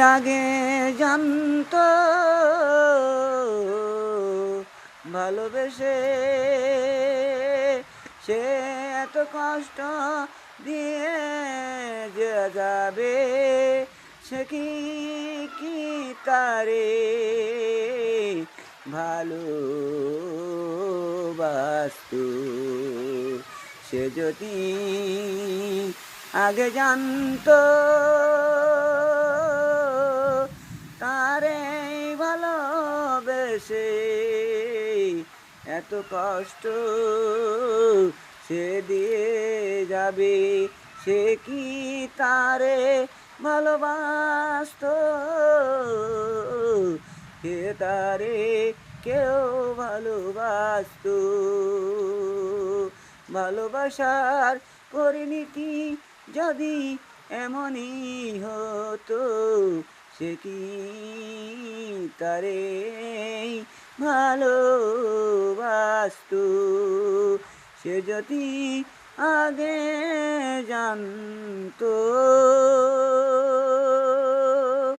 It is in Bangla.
আগে জানতো ভালোবেসে সে এত কষ্ট দিয়ে যে যাবে, সে কি তারে ভালোবাসতো। সে যদি আগে জানতো তারে ভালোবেসে এত কষ্ট সে দিয়ে যাবে, সে কি তারে ভালোবাসতো। কে তারে কেউ ভালোবাসতো। ভালোবাসার পরিণতি যদি এমনই হতো, সে কি তারে ভালোবাসতো। সে যদি আগে জানতো।